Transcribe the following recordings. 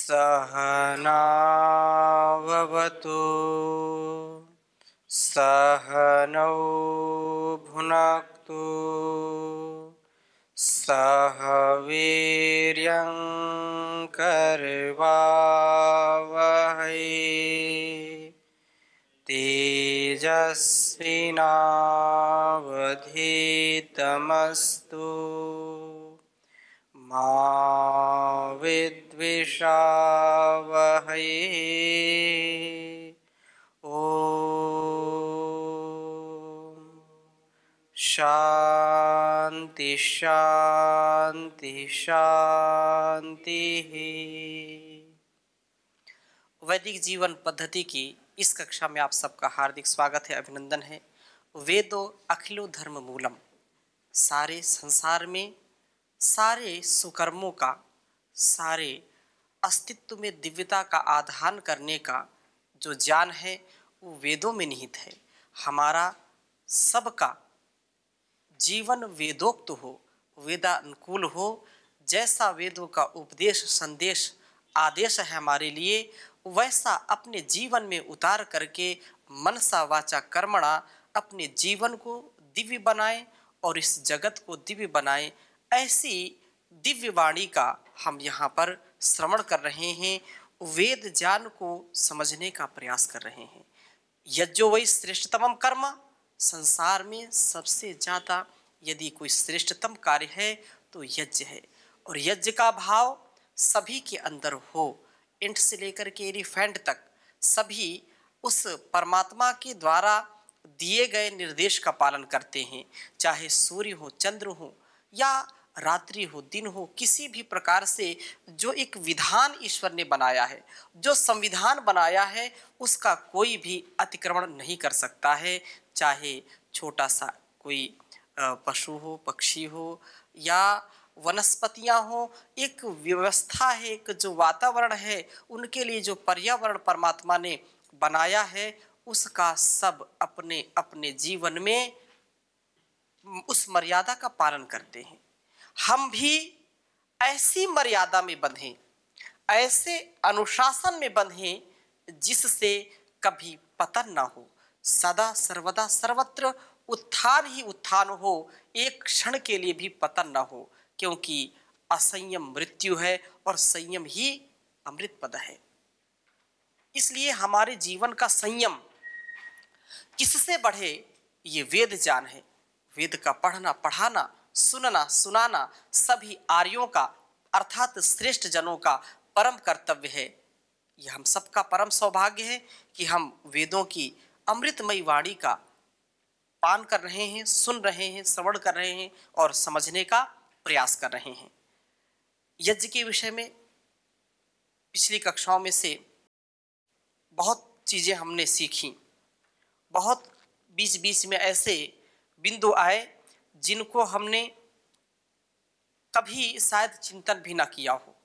सहनाववतु सहनौ भुनक्तु सह वीर्यं करवावहै तेजस्विनावधीतमस्तु मा विद्विषावहै। ओम शांति शांति शांति। वैदिक जीवन पद्धति की इस कक्षा में आप सबका हार्दिक स्वागत है, अभिनंदन है। वेदो अखिलो धर्म मूलम, सारे संसार में सारे सुकर्मों का, सारे अस्तित्व में दिव्यता का आधान करने का जो ज्ञान है वो वेदों में निहित है। हमारा सबका जीवन वेदोक्त हो, वेदानुकूल हो। जैसा वेदों का उपदेश, संदेश, आदेश है हमारे लिए, वैसा अपने जीवन में उतार करके मनसा वाचा कर्मणा अपने जीवन को दिव्य बनाएं और इस जगत को दिव्य बनाएं। ऐसी दिव्य वाणी का हम यहाँ पर श्रवण कर रहे हैं, वेद ज्ञान को समझने का प्रयास कर रहे हैं। यज्ञो वै श्रेष्ठतमं कर्म, संसार में सबसे ज़्यादा यदि कोई श्रेष्ठतम कार्य है तो यज्ञ है। और यज्ञ का भाव सभी के अंदर हो, इंट से लेकर के एलिफेंट तक सभी उस परमात्मा के द्वारा दिए गए निर्देश का पालन करते हैं। चाहे सूर्य हो, चंद्र हो या रात्रि हो, दिन हो, किसी भी प्रकार से जो एक विधान ईश्वर ने बनाया है, जो संविधान बनाया है, उसका कोई भी अतिक्रमण नहीं कर सकता है। चाहे छोटा सा कोई पशु हो, पक्षी हो या वनस्पतियां हो, एक व्यवस्था है, एक जो वातावरण है, उनके लिए जो पर्यावरण परमात्मा ने बनाया है, उसका सब अपने अपने जीवन में उस मर्यादा का पालन करते हैं। हम भी ऐसी मर्यादा में बंधें, ऐसे अनुशासन में बंधें जिससे कभी पतन ना हो, सदा सर्वदा सर्वत्र उत्थान ही उत्थान हो, एक क्षण के लिए भी पतन ना हो, क्योंकि असंयम मृत्यु है और संयम ही अमृत पद है। इसलिए हमारे जीवन का संयम किससे बढ़े, ये वेद ज्ञान है। वेद का पढ़ना, पढ़ाना, सुनना, सुनाना सभी आर्यों का अर्थात श्रेष्ठ जनों का परम कर्तव्य है। यह हम सबका परम सौभाग्य है कि हम वेदों की अमृतमयी वाणी का पान कर रहे हैं, सुन रहे हैं, श्रवण कर रहे हैं और समझने का प्रयास कर रहे हैं। यज्ञ के विषय में पिछली कक्षाओं में से बहुत चीज़ें हमने सीखी। बहुत बीच बीच में ऐसे बिंदु आए जिनको हमने कभी शायद चिंतन भी ना किया हो।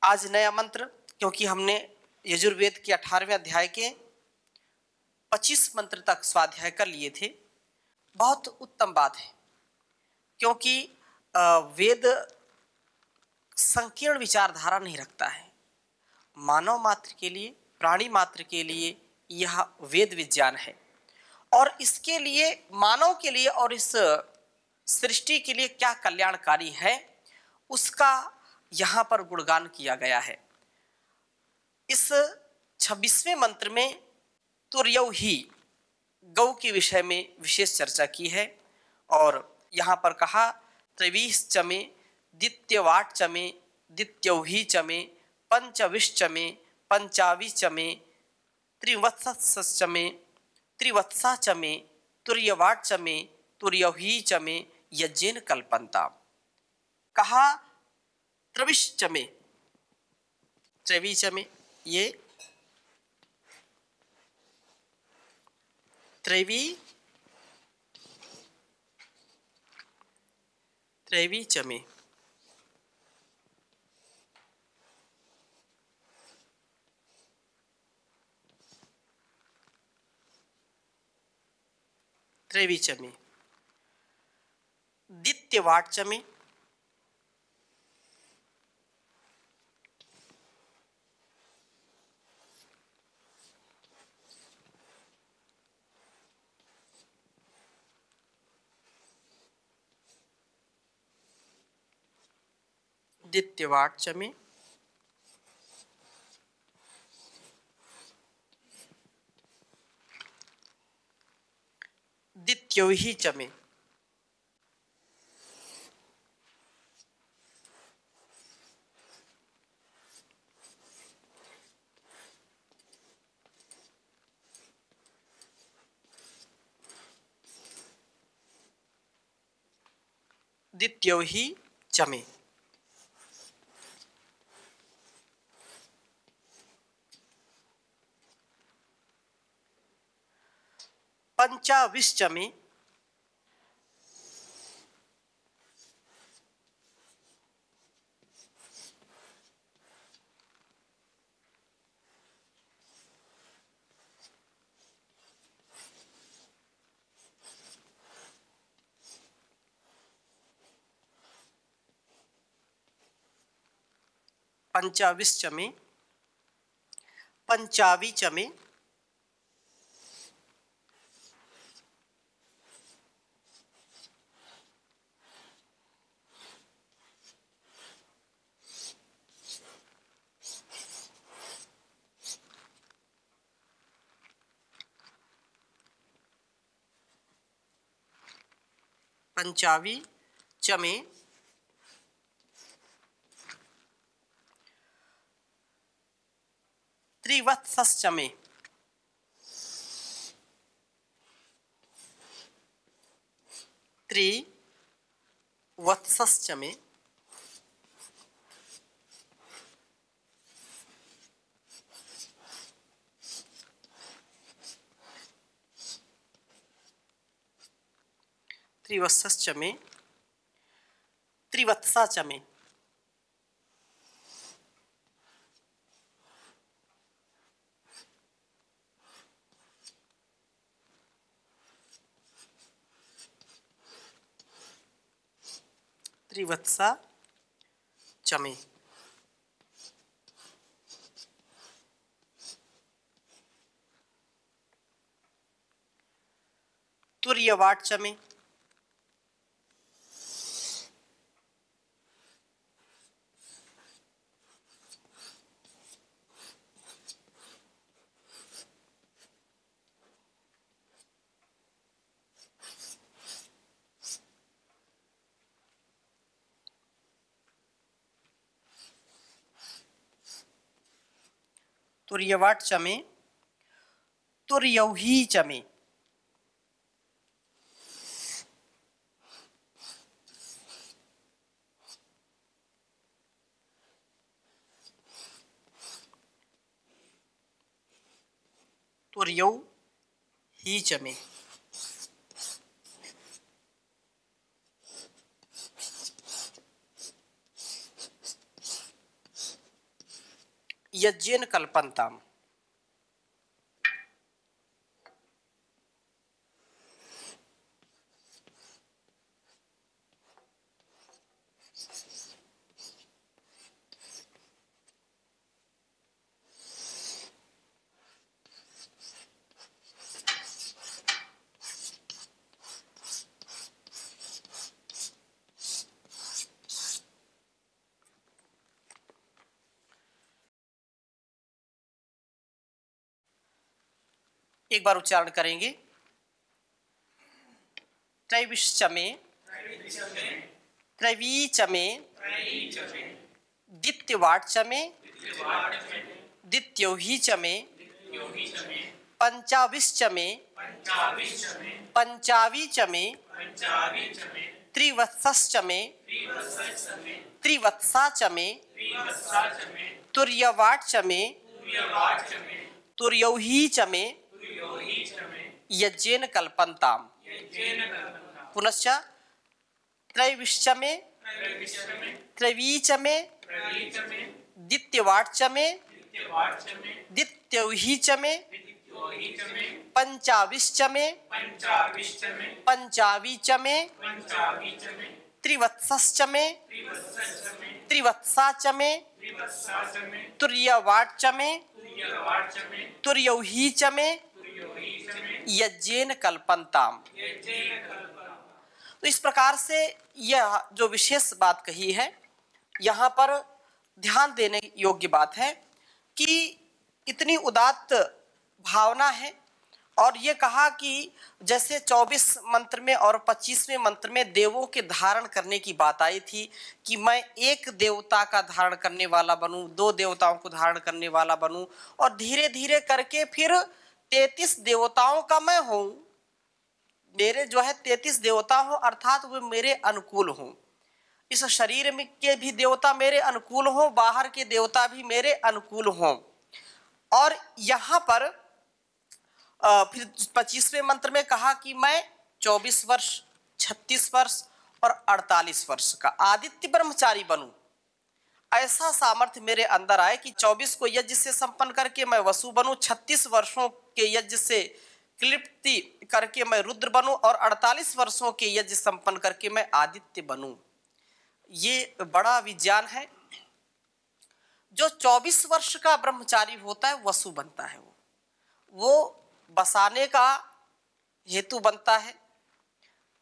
आज नया मंत्र, क्योंकि हमने यजुर्वेद के 18वें अध्याय के 25 मंत्र तक स्वाध्याय कर लिए थे। बहुत उत्तम बात है, क्योंकि वेद संकीर्ण विचारधारा नहीं रखता है। मानव मात्र के लिए, प्राणी मात्र के लिए यह वेद विज्ञान है और इसके लिए, मानव के लिए और इस सृष्टि के लिए क्या कल्याणकारी है, उसका यहाँ पर गुणगान किया गया है। इस 26वें मंत्र में तुर्यौ ही गौ के विषय में विशेष चर्चा की है और यहाँ पर कहा त्रैवीश चमे द्वितीयवाट चमे द्वितीयौही चमे पंचविश चमे पंचावी चमे त्रिवत्स चमे त्रिवत्सा चमे तुर्यवाट चमे तुर्यौही चमे यज्ञेन कल्पन्ता। कहा त्रविश चमे, त्रैवी चमे, ये त्रैवी चमे, त्रैवी चमे, द्वितीयवाट चमे, द्वितीयवाट चमे, द्वितीयोही चमे, द्वितीयोही चमे। पंचाविश चमे, पंचाविश चमे, पंचावी चमे, पंचावी चमे, त्रिवत्सस चमे, त्रिवत्सस चमे, त्रिवत्सस चमे, त्रिवत्सा चमे, त्रिवत्सा चमे। तुर्यवाट चमे, तुर्यवाट चमे, तुर्यौही चमे, तुर्यौही चमे। यज्ञेन कल्पन्ताम्, एक बार उच्चारण करेंगे। त्रैविश्चमे, त्रैवीचमे, द्वितीयवाट्चमे, द्वितीयोहीचमे, पंचाविश्चमे, पंचावीचमे, त्रिवत्सश्चमे, त्रिवत्साचमे, तुर्यवाट्चमे, तुर्यौहीचमे, यज्ञेन कल्पन्ताम्। पुनश्च त्रैविश्चमे, त्रैवीचमे, द्वितीयवाट्चमे, द्वितीयोहीचमे, पंचाविश्चमे, पंचावीचमे, त्रिवत्सश्चमे, त्रिवत्साचमे, तुर्यवाट्चमे, तुर्यौहीचमे, यज्ञेन कल्पन्ताम्। तो इस प्रकार से यह जो विशेष बात कही है यहाँ पर ध्यान देने योग्य बात है कि इतनी उदात्त भावना है। और ये कहा कि जैसे 24 मंत्र में और 25वें मंत्र में देवों के धारण करने की बात आई थी कि मैं एक देवता का धारण करने वाला बनूं, 2 देवताओं को धारण करने वाला बनूं, और धीरे धीरे करके फिर 33 देवताओं का मैं हूं। मेरे जो है 33 देवता हो, अर्थात वो मेरे अनुकूल हों। इस शरीर में के भी देवता मेरे अनुकूल हों, बाहर के देवता भी मेरे अनुकूल हों। और यहाँ पर फिर 25वें मंत्र में कहा कि मैं 24 वर्ष, 36 वर्ष और 48 वर्ष का आदित्य ब्रह्मचारी बनूं। ऐसा सामर्थ्य मेरे अंदर आए कि 24 को यज्ञ से संपन्न करके मैं वसु बनूं, 36 वर्षों के यज्ञ से क्लिप्ति करके मैं रुद्र बनूं और 48 वर्षों के यज्ञ संपन्न करके मैं आदित्य बनूं। ये बड़ा विज्ञान है। जो 24 वर्ष का ब्रह्मचारी होता है वसु बनता है, वो बसाने का हेतु बनता है,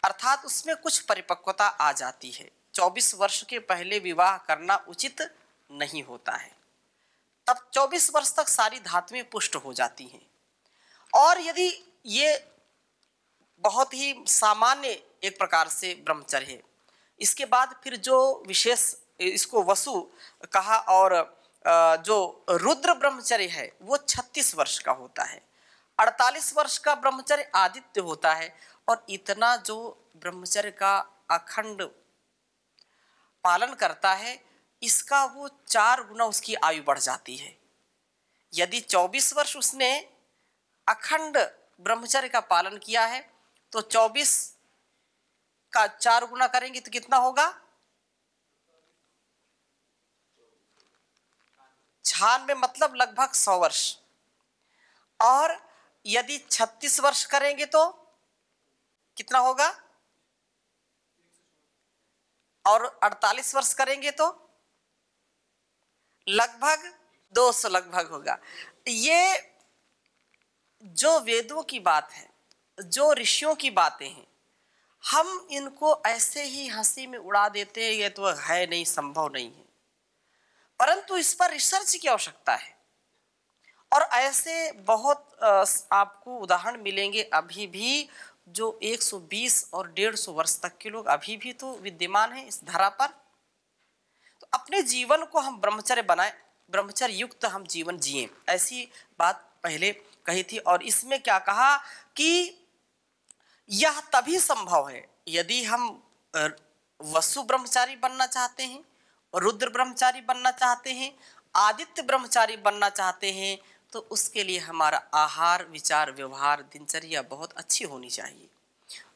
अर्थात उसमें कुछ परिपक्वता आ जाती है। 24 वर्ष के पहले विवाह करना उचित नहीं होता है, तब 24 वर्ष तक सारी धातुएं पुष्ट हो जाती हैं। और यदि ये बहुत ही सामान्य एक प्रकार से ब्रह्मचर्य है, इसके बाद फिर जो विशेष इसको वसु कहा, और जो रुद्र ब्रह्मचर्य है वो 36 वर्ष का होता है, 48 वर्ष का ब्रह्मचर्य आदित्य होता है। और इतना जो ब्रह्मचर्य का अखंड पालन करता है, इसका वो 4 गुना उसकी आयु बढ़ जाती है। यदि 24 वर्ष उसने अखंड ब्रह्मचर्य का पालन किया है तो 24 का 4 गुना करेंगे तो कितना होगा? 96, मतलब लगभग 100 वर्ष। और यदि 36 वर्ष करेंगे तो कितना होगा? और 48 वर्ष करेंगे तो लगभग 200 लगभग होगा। ये जो वेदों की बात है, जो ऋषियों की बातें हैं, हम इनको ऐसे ही हंसी में उड़ा देते हैं, ये तो है नहीं, संभव नहीं है, परंतु इस पर रिसर्च की आवश्यकता है। और ऐसे बहुत आपको उदाहरण मिलेंगे अभी भी, जो 120 और 150 वर्ष तक के लोग अभी भी तो विद्यमान हैं इस धरा पर। तो अपने जीवन को हम ब्रह्मचर्य बनाएं, ब्रह्मचर्य युक्त हम जीवन जिएं, ऐसी बात पहले कही थी। और इसमें क्या कहा कि यह तभी संभव है यदि हम वसु ब्रह्मचारी बनना चाहते हैं, रुद्र ब्रह्मचारी बनना चाहते हैं, आदित्य ब्रह्मचारी बनना चाहते हैं, तो उसके लिए हमारा आहार, विचार, व्यवहार, दिनचर्या बहुत अच्छी होनी चाहिए।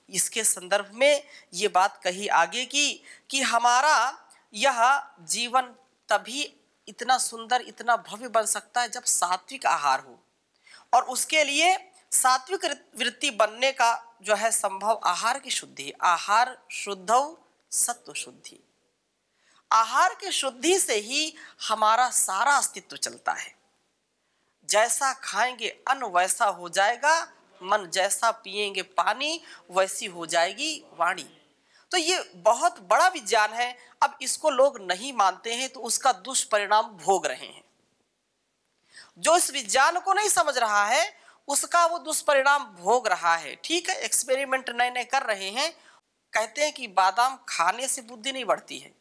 इसके संदर्भ में ये बात कही आगे की कि हमारा यह जीवन तभी इतना सुंदर, इतना भव्य बन सकता है जब सात्विक आहार हो। और उसके लिए सात्विक वृत्ति बनने का जो है संभव आहार की शुद्धि। आहार शुद्धौ सत्व शुद्धि। आहार की शुद्धि से ही हमारा सारा अस्तित्व चलता है। जैसा खाएंगे अन्न वैसा हो जाएगा मन, जैसा पिएंगे पानी वैसी हो जाएगी वाणी। तो ये बहुत बड़ा विज्ञान है। अब इसको लोग नहीं मानते हैं तो उसका दुष्परिणाम भोग रहे हैं। जो इस विज्ञान को नहीं समझ रहा है उसका वो दुष्परिणाम भोग रहा है। ठीक है, एक्सपेरिमेंट नए नए कर रहे हैं। कहते हैं कि बादाम खाने से बुद्धि नहीं बढ़ती है,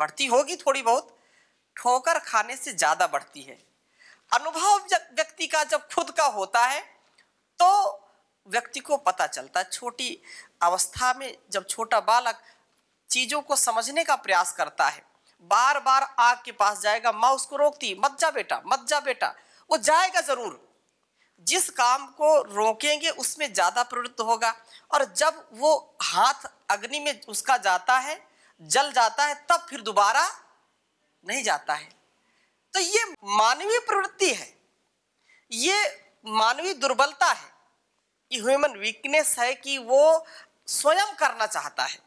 बढ़ती होगी थोड़ी बहुत, ठोकर खाने से ज्यादा बढ़ती है। अनुभव व्यक्ति का जब खुद का होता है तो व्यक्ति को पता चलता है। छोटी अवस्था में जब छोटा बालक चीजों को समझने का प्रयास करता है, बार बार आग के पास जाएगा, माँ उसको रोकती, मत जा बेटा, मत जा बेटा, वो जाएगा जरूर। जिस काम को रोकेंगे उसमें ज्यादा प्रवृत्त होगा। और जब वो हाथ अग्नि में उसका जाता है, जल जाता है, तब फिर दोबारा नहीं जाता है। तो ये मानवीय प्रवृत्ति है, ये मानवीय दुर्बलता है, ये ह्यूमन वीकनेस है कि वो स्वयं करना चाहता है।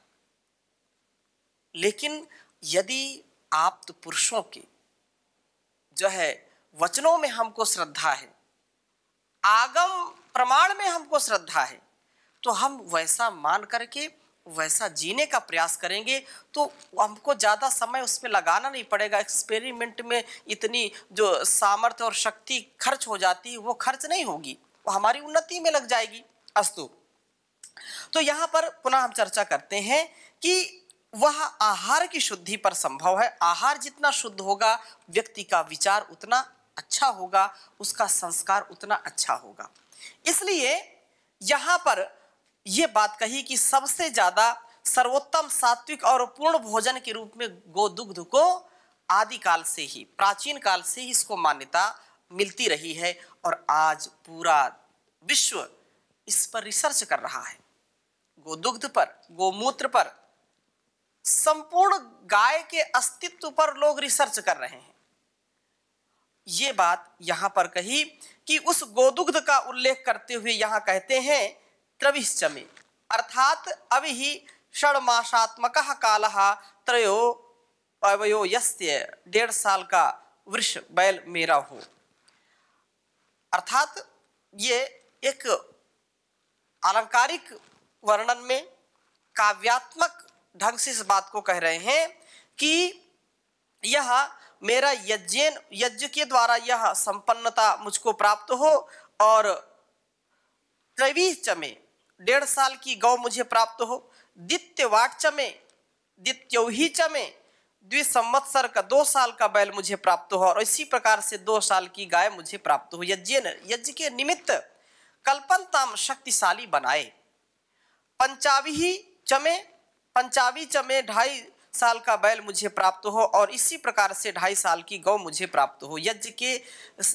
लेकिन यदि आप तो पुरुषों के जो है वचनों में हमको श्रद्धा है, आगम प्रमाण में हमको श्रद्धा है, तो हम वैसा मान करके वैसा जीने का प्रयास करेंगे तो हमको ज़्यादा समय उसमें लगाना नहीं पड़ेगा। एक्सपेरिमेंट में इतनी जो सामर्थ्य और शक्ति खर्च हो जाती है वो खर्च नहीं होगी, वो हमारी उन्नति में लग जाएगी। अस्तु, तो यहाँ पर पुनः हम चर्चा करते हैं कि वह आहार की शुद्धि पर संभव है। आहार जितना शुद्ध होगा व्यक्ति का विचार उतना अच्छा होगा, उसका संस्कार उतना अच्छा होगा। इसलिए यहाँ पर यह बात कही कि सबसे ज्यादा सर्वोत्तम सात्विक और पूर्ण भोजन के रूप में गोदुग्ध को आदिकाल से ही, प्राचीन काल से ही इसको मान्यता मिलती रही है और आज पूरा विश्व इस पर रिसर्च कर रहा है। गोदुग्ध पर, गोमूत्र पर, संपूर्ण गाय के अस्तित्व पर लोग रिसर्च कर रहे हैं। ये बात यहां पर कही कि उस गोदुग्ध का उल्लेख करते हुए यहां कहते हैं त्रविश्चमे, अर्थात अभी ही षड्मासात्मक कालः त्रयो अवयो यस्य, 1.5 साल का वृष बैल मेरा हो। अर्थात ये एक अलंकारिक वर्णन में काव्यात्मक ढंग से इस बात को कह रहे हैं कि यह मेरा यज्ञ के द्वारा यह संपन्नता मुझको प्राप्त हो और त्रैवीचमे 1.5 साल की गौ मुझे प्राप्त हो, द्वितीयवाटचमे द्वितीयौहीचमे 2 संवत्सर का 2 साल का बैल मुझे प्राप्त हो और इसी प्रकार से 2 साल की गाय मुझे प्राप्त हो। यज्ञ के निमित्त कल्पनताम शक्तिशाली बनाए। पंचावी चमे 2.5 साल का बैल मुझे प्राप्त हो और इसी प्रकार से 2.5 साल की गौ मुझे प्राप्त हो। यज्ञ के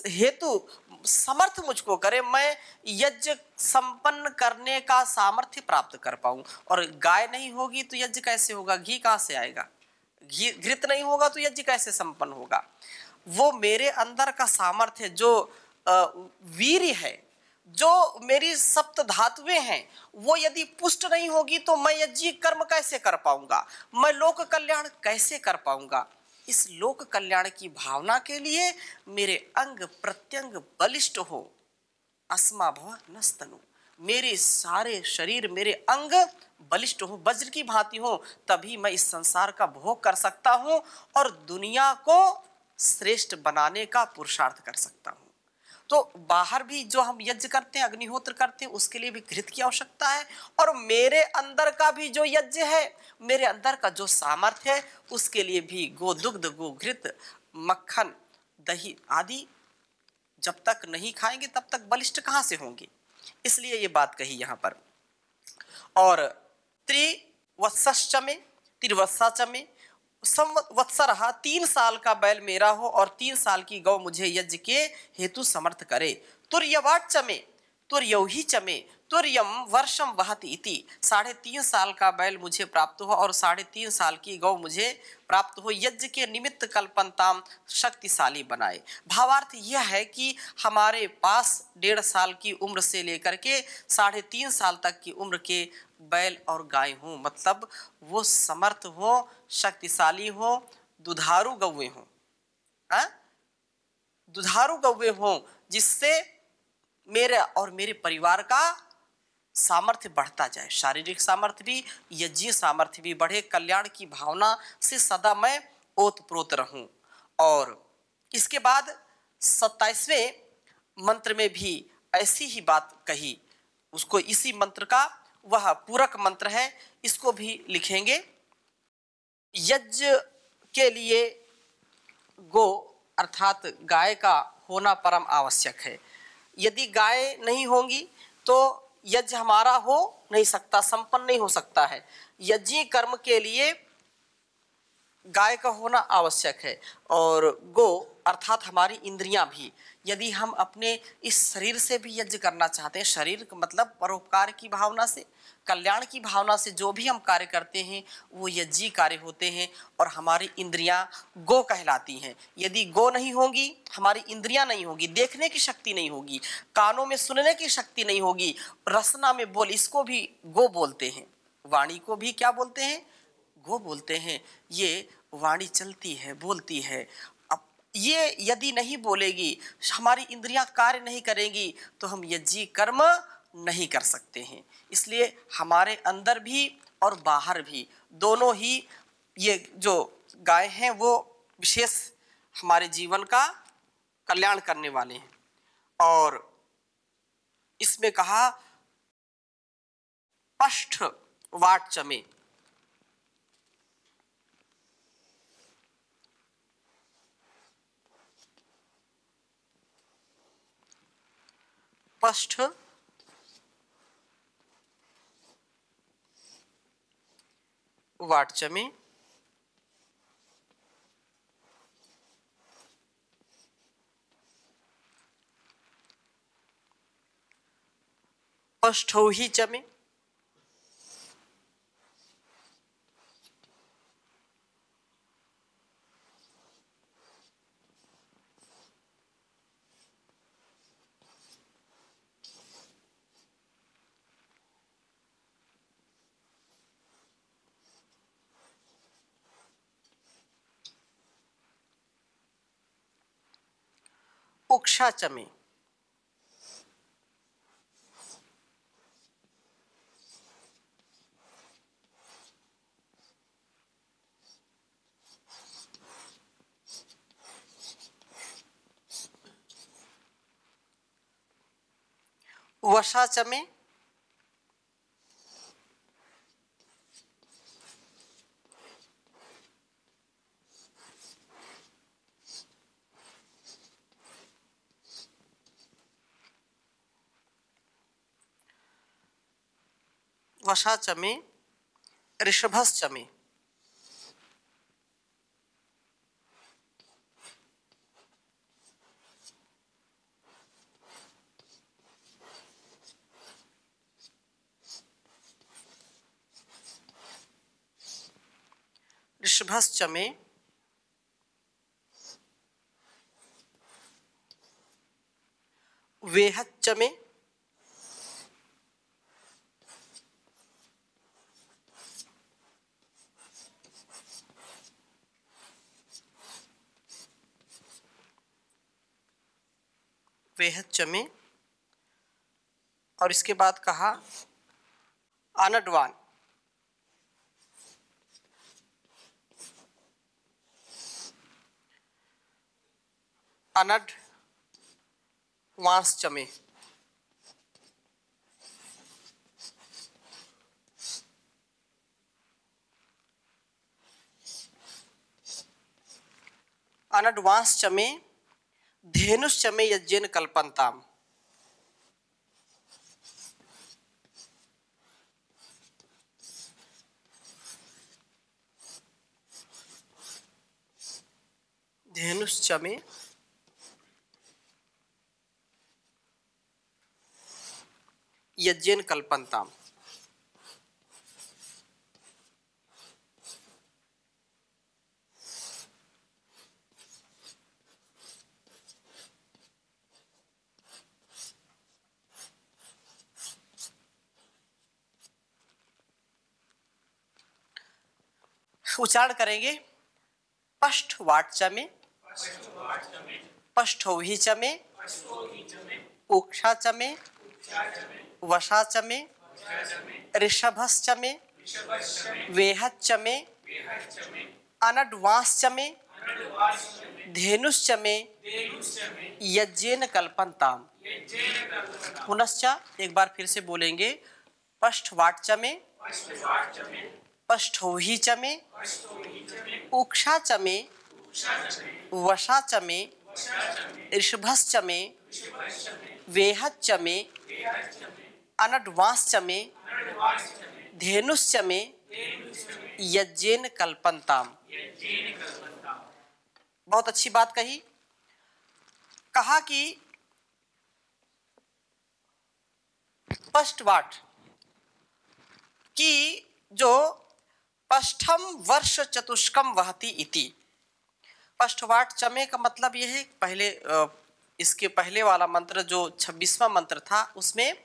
हेतु समर्थ मुझको करे, मैं यज्ञ संपन्न करने का सामर्थ्य प्राप्त कर पाऊं। और गाय नहीं होगी तो यज्ञ कैसे होगा, घी कहां से आएगा, घी घृत नहीं होगा तो यज्ञ कैसे संपन्न होगा। वो मेरे अंदर का सामर्थ्य जो वीर्य है, जो मेरी सप्त धातुएं हैं, वो यदि पुष्ट नहीं होगी तो मैं यज्ञ कर्म कैसे कर पाऊंगा, मैं लोक कल्याण कैसे कर पाऊंगा। इस लोक कल्याण की भावना के लिए मेरे अंग प्रत्यंग बलिष्ठ हो, अस्मा भव नस्तनु, मेरे सारे शरीर, मेरे अंग बलिष्ठ हो, वज्र की भांति हो, तभी मैं इस संसार का भोग कर सकता हूं और दुनिया को श्रेष्ठ बनाने का पुरुषार्थ कर सकता हूं। तो बाहर भी जो हम यज्ञ करते हैं, अग्निहोत्र करते हैं, उसके लिए भी घृत की आवश्यकता है और मेरे अंदर का भी जो यज्ञ है, मेरे अंदर का जो सामर्थ्य है, उसके लिए भी गोदुग्ध, गोघृत, मक्खन, दही आदि जब तक नहीं खाएंगे तब तक बलिष्ठ कहां से होंगे। इसलिए ये बात कही यहां पर। और त्रिवत्सश्चमे, त्रिवत्साचमे संवत्सर, 3 साल का बैल मेरा हो और 3 साल की गौ मुझे यज्ञ के हेतु समर्थ करे। तुर्यवाटचमे तुर्यौहीचमे तुर्यम वर्षम वहति इति, 3.5 साल का बैल मुझे प्राप्त हो और 3.5 साल की गौ मुझे प्राप्त हो, यज्ञ के निमित्त कल्पनताम शक्तिशाली बनाए। भावार्थ यह है कि हमारे पास 1.5 साल की उम्र से लेकर के 3.5 साल तक की उम्र के बैल और गाय हों, मतलब वो समर्थ हो, शक्तिशाली हो, दुधारू गौवे हों, दुधारू गौवे हों, जिससे मेरे और मेरे परिवार का सामर्थ्य बढ़ता जाए, शारीरिक सामर्थ्य भी, यज्ञीय सामर्थ्य भी बढ़े, कल्याण की भावना से सदा मैं ओतप्रोत रहूं। और इसके बाद 27वें मंत्र में भी ऐसी ही बात कही, उसको इसी मंत्र का वह पूरक मंत्र है, इसको भी लिखेंगे। यज्ञ के लिए गो अर्थात गाय का होना परम आवश्यक है। यदि गाय नहीं होंगी तो यज्ञ हमारा हो नहीं सकता, संपन्न नहीं हो सकता है। यज्ञ कर्म के लिए गाय का होना आवश्यक है। और गो अर्थात हमारी इंद्रियां भी, यदि हम अपने इस शरीर से भी यज्ञ करना चाहते हैं, शरीर का मतलब परोपकार की भावना से, कल्याण की भावना से जो भी हम कार्य करते हैं वो यज्ञ कार्य होते हैं और हमारी इंद्रियां गो कहलाती हैं। यदि गो नहीं होगी, हमारी इंद्रियां नहीं होगी, देखने की शक्ति नहीं होगी, कानों में सुनने की शक्ति नहीं होगी, रसना में बोल, इसको भी गो बोलते हैं, वाणी को भी क्या बोलते हैं, गो बोलते हैं। ये वाणी चलती है, बोलती है, अब ये यदि नहीं बोलेगी, हमारी इंद्रियां कार्य नहीं करेंगी तो हम यज्ञ कर्म नहीं कर सकते हैं। इसलिए हमारे अंदर भी और बाहर भी, दोनों ही ये जो गाय हैं वो विशेष हमारे जीवन का कल्याण करने वाले हैं। और इसमें कहा पष्ठ वाट चमे, पष्ठ वाट चमे, पष्ठौ ही चमे, उक्षा चमे, वशा चमे, वशा चमे, ऋषभस चमे, ऋषभस चमे, वेहत चमे, वेहत चमे, और इसके बाद कहा आनडवान, अनड वांस चमे, अनड वांस चमे, धेनुष चमे यज्ञेन कल्पन्ताम, धेनुष चमे, यज्ञेन कल्पन्ताम। उच्चारण करेंगे पष्ठ वाट चमे, पष्ठौहि चमे, उक्षा चमे, वशा चमे, ऋषभस चमे, वेहत चमे, अनडवांस चमे, धेनुष चमे, यज्ञेन कल्पन्ताम। पुनश्च एक बार फिर से बोलेंगे पष्ठ वाट चमे, पष्ठौहि चमे, उक्षा चमे, वशा चमे, ऋषभस चमे, वेहत चमे, अनडवांस चमे, धेनुष चमे, यज्ञेन कल्पन्ताम। बहुत अच्छी बात कही। कहा कि पष्ठवाट की जो पष्ठम वर्ष चतुष्कम वहति इति, पष्ठवाट चमे का मतलब यह है, पहले इसके पहले वाला मंत्र जो 26वां मंत्र था उसमें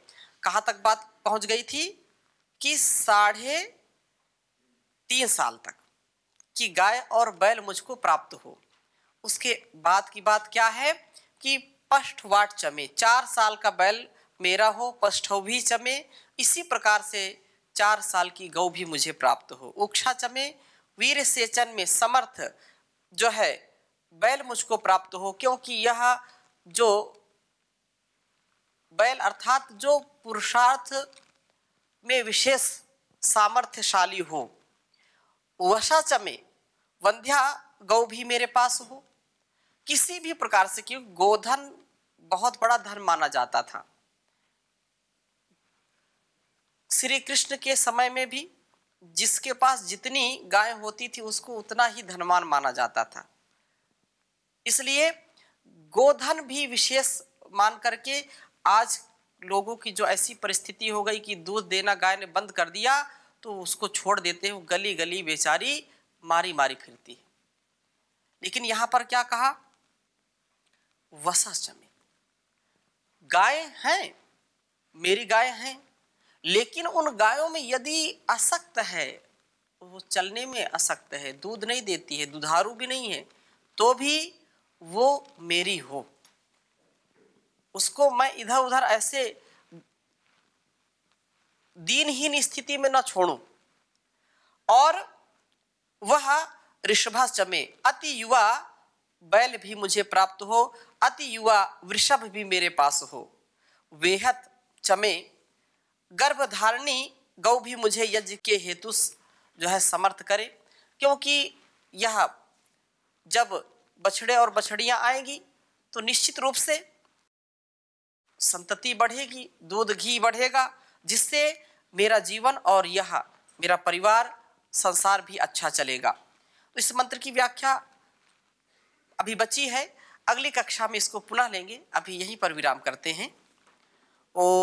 कहाँ तक बात पहुंच गई थी कि 3.5 साल तक कि गाय और बैल मुझको प्राप्त हो। उसके बाद की बात क्या है कि पष्ठवाट चमे, 4 साल का बैल मेरा हो, पष्ठौहि चमे, इसी प्रकार से 4 साल की गौ भी मुझे प्राप्त हो। उक्षा चमे वीर सेचन में समर्थ जो है बैल मुझको प्राप्त हो, क्योंकि यह जो बैल अर्थात जो पुरुषार्थ में विशेष सामर्थ्यशाली हो। वशा चमे वंध्या गौ भी मेरे पास हो। किसी भी प्रकार से, क्योंकि गोधन बहुत बड़ा धन माना जाता था श्री कृष्ण के समय में भी। जिसके पास जितनी गाय होती थी उसको उतना ही धनवान माना जाता था। इसलिए गोधन भी विशेष मान करके आज लोगों की जो ऐसी परिस्थिति हो गई कि दूध देना गाय ने बंद कर दिया तो उसको छोड़ देते हैं, गली गली बेचारी मारी मारी फिरती है। लेकिन यहां पर क्या कहा, वसाचमे, गाय हैं, मेरी गाय हैं, लेकिन उन गायों में यदि असक्त है, वो चलने में असक्त है, दूध नहीं देती है, दुधारू भी नहीं है, तो भी वो मेरी हो, उसको मैं इधर उधर ऐसे दीनहीन स्थिति में न छोड़ूं। और वह ऋषभा चमे, अति युवा बैल भी मुझे प्राप्त हो, अति युवा वृषभ भी मेरे पास हो। वेहत चमे, गर्भधारिणी गौ भी मुझे यज्ञ के हेतु जो है समर्थ करे, क्योंकि यह जब बछड़े और बछड़ियां आएंगी तो निश्चित रूप से संतति बढ़ेगी, दूध घी बढ़ेगा, जिससे मेरा जीवन और यह मेरा परिवार संसार भी अच्छा चलेगा। तो इस मंत्र की व्याख्या अभी बची है, अगली कक्षा में इसको पुनः लेंगे। अभी यहीं पर विराम करते हैं। ओम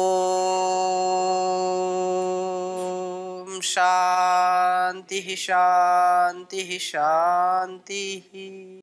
शांति शांति शांति।